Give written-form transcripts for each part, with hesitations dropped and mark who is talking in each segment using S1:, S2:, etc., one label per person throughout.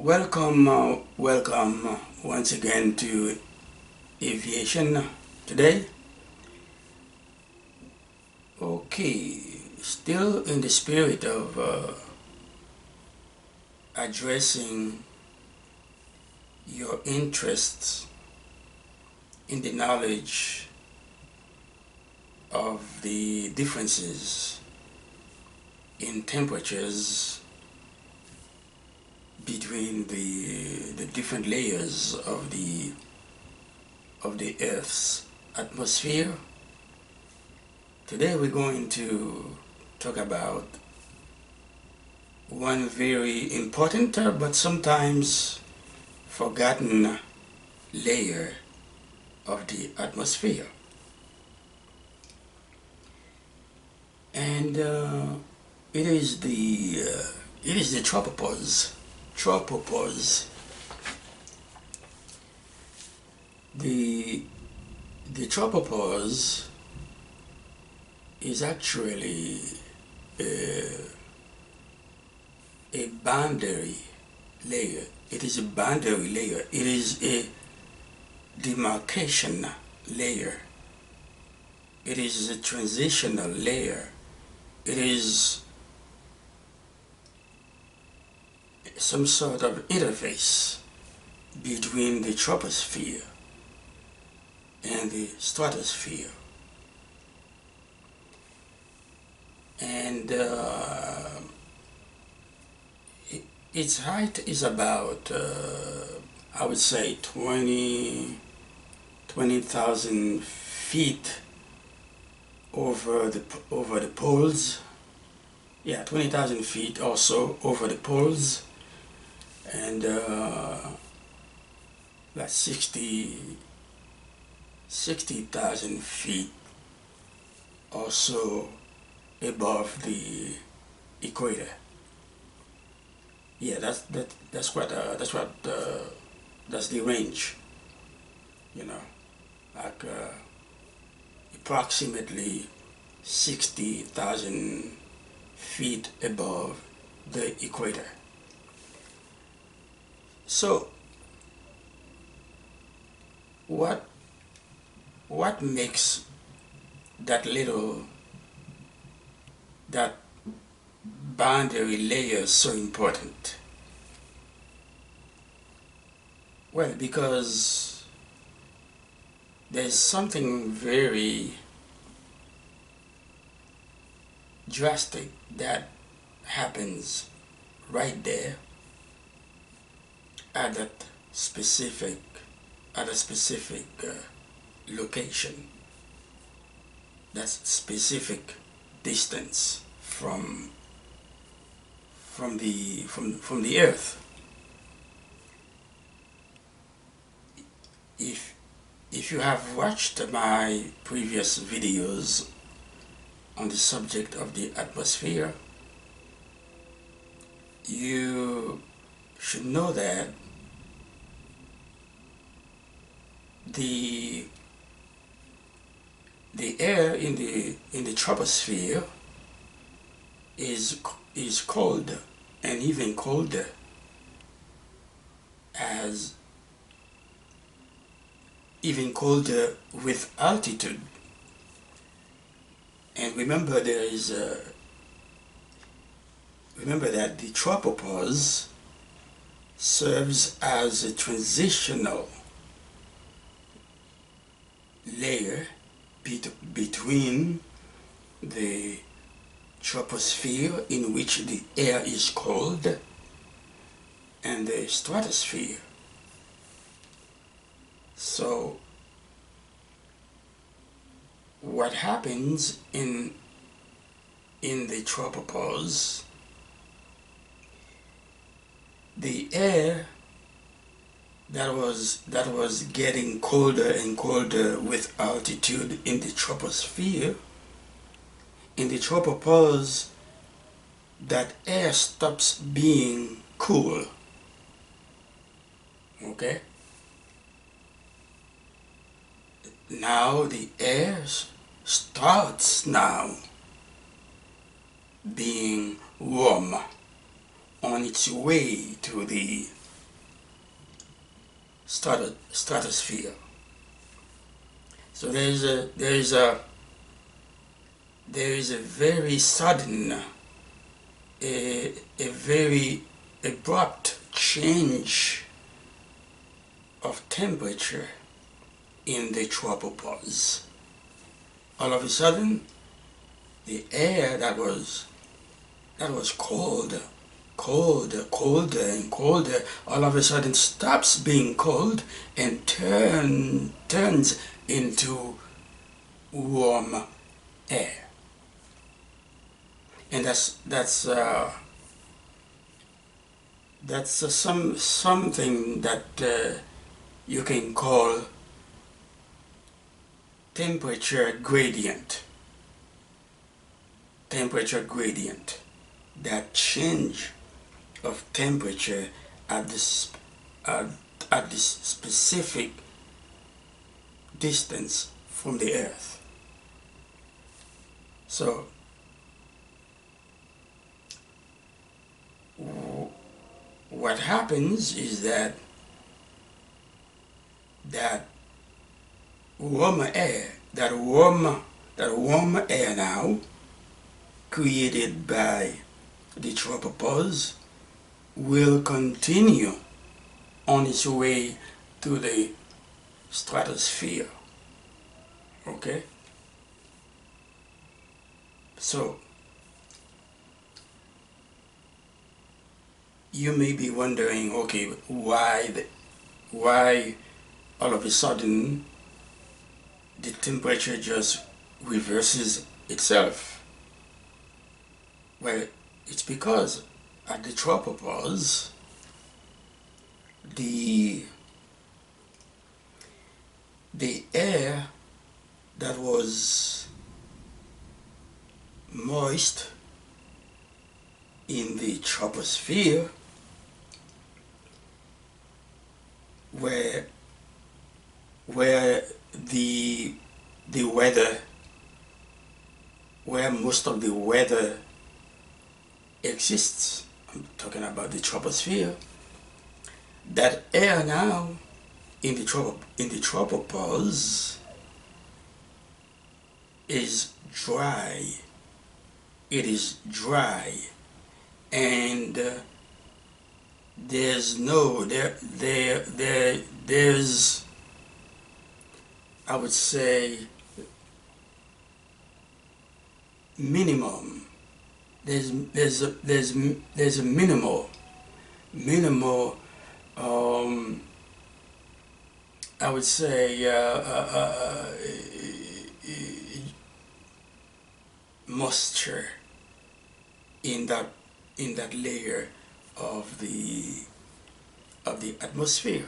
S1: Welcome once again to aviation today. Okay, still in the spirit of addressing your interests in the knowledge of the differences in temperatures between the different layers of the Earth's atmosphere. Today we're going to talk about one very important but sometimes forgotten layer of the atmosphere, and it is the tropopause. Tropopause. The tropopause is actually a boundary layer. It is a boundary layer. It is a demarcation layer. It is a transitional layer. It is some sort of interface between the troposphere and the stratosphere. And its height is about, I would say, 20,000 feet over the poles. Yeah, 20,000 feet or so over the poles, and like 60,000 feet or so above the equator. Yeah, that's the range. Like approximately 60,000 feet above the equator. So what makes that boundary layer so important? Well, because there's something very drastic that happens right there at a specific location. That's specific distance from the Earth. If you have watched my previous videos on the subject of the atmosphere, you should know that the air in the troposphere is cold, and even colder, with altitude. And remember that the tropopause serves as a transitional layer between the troposphere, in which the air is cold, and the stratosphere. So what happens in the tropopause, the air that was getting colder and colder with altitude in the troposphere, in the tropopause, that air stops being cool. Okay? Now the air starts now being warm on its way to the stratosphere. So there is a very sudden, a very abrupt change of temperature in the tropopause. All of a sudden, the air that was colder and colder, all of a sudden stops being cold and turns into warm air. And that's something that you can call temperature gradient. Temperature gradient. That change of temperature at this specific distance from the Earth. So what happens is that warmer air, that warm air now created by the tropopause will continue on its way to the stratosphere. Okay? So you may be wondering, okay, why all of a sudden the temperature just reverses itself? Well, it's because at the tropopause, the air that was moist in the troposphere, where the weather, where most of the weather exists, I'm talking about the troposphere, that air now in the tropopause is dry. It is dry, and there's I would say minimum. There's a minimal I would say moisture in that layer of the atmosphere.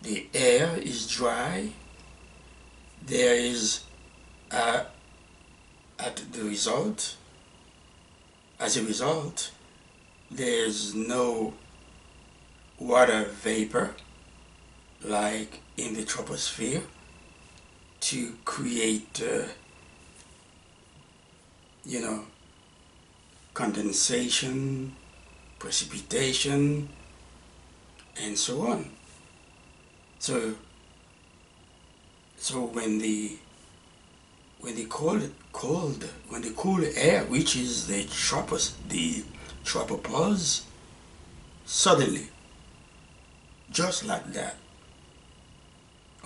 S1: The air is dry. There is as a result, there's no water vapor like in the troposphere to create condensation, precipitation, and so on. So when the cool air reaches the tropopause, suddenly, just like that,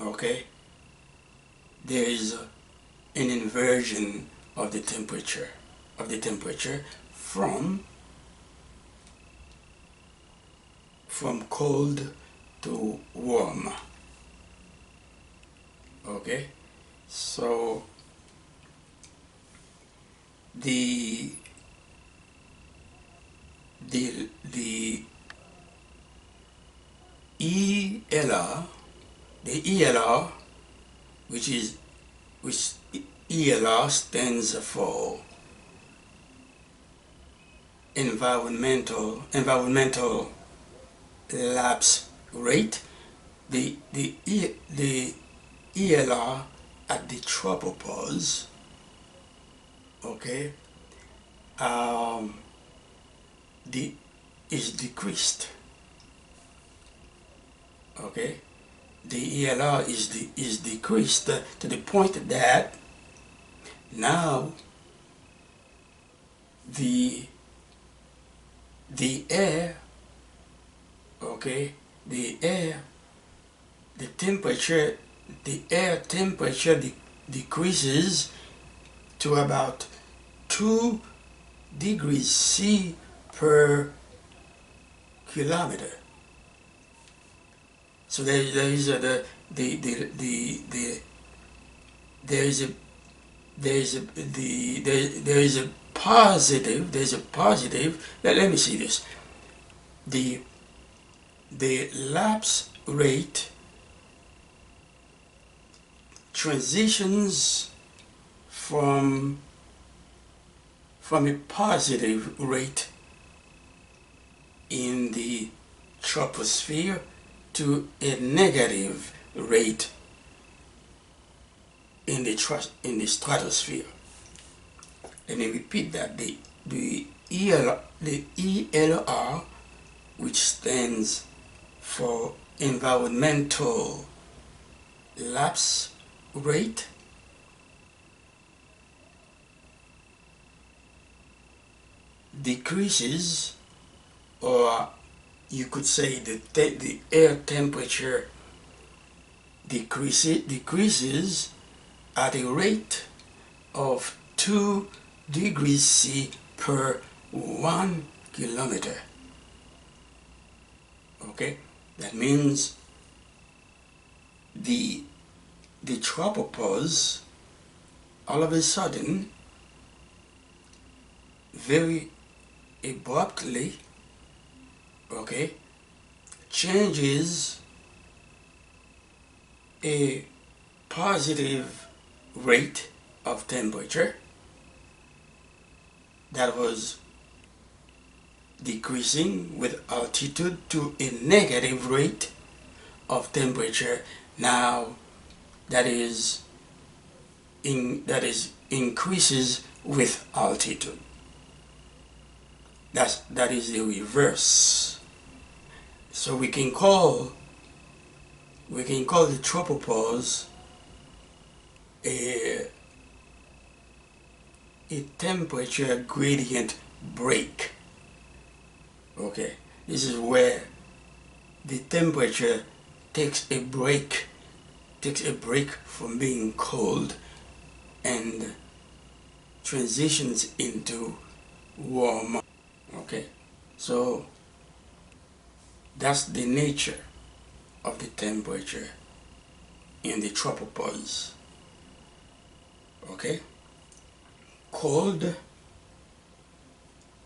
S1: okay, there is an inversion of the temperature from cold to warm. Okay, so the ELR, which ELR stands for environmental lapse rate. The ELR at the tropopause, okay, is decreased. Okay, the ELR is decreased to the point that now the air, okay, the air, the temperature, the air temperature decreases to about 2 degrees C per kilometer. So there is there is a there is a positive, let me see this. The lapse rate transitions from a positive rate in the troposphere to a negative rate in the stratosphere. Let me repeat that. The ELR, which stands for environmental lapse rate, decreases, or you could say the air temperature decreases at a rate of 2 degrees C per 1 kilometer. Okay, that means the tropopause all of a sudden, very abruptly, okay, changes a positive rate of temperature that was decreasing with altitude to a negative rate of temperature now that is increases with altitude. That is the reverse. So we can call the tropopause a temperature gradient break. Okay, this is where the temperature takes a break from being cold and transitions into warm. Okay, so that's the nature of the temperature in the tropopause. Okay, cold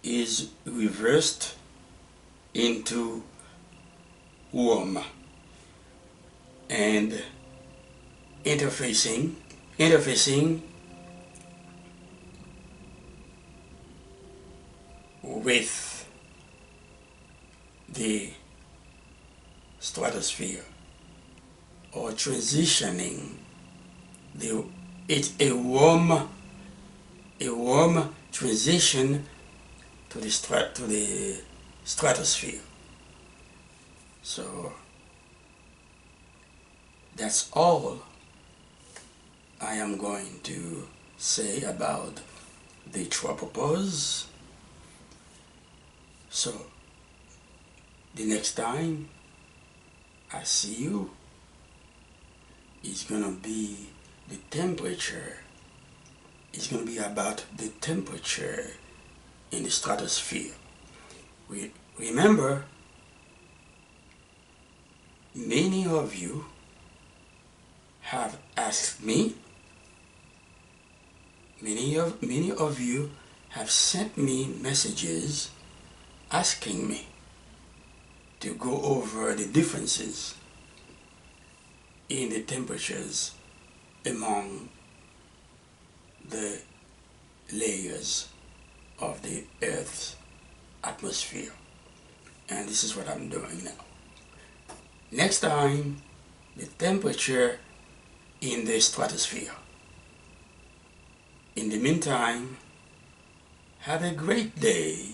S1: is reversed into warm and interfacing with the stratosphere, or transitioning it's a warm transition to the stratosphere. So that's all I am going to say about the tropopause. So the next time I see you, it's gonna be the temperature. It's gonna be about the temperature in the stratosphere. Remember, many of you have asked me, many of you have sent me messages asking me to go over the differences in the temperatures among the layers of the Earth's atmosphere. And this is what I'm doing now. Next time, the temperature in the stratosphere. In the meantime, have a great day.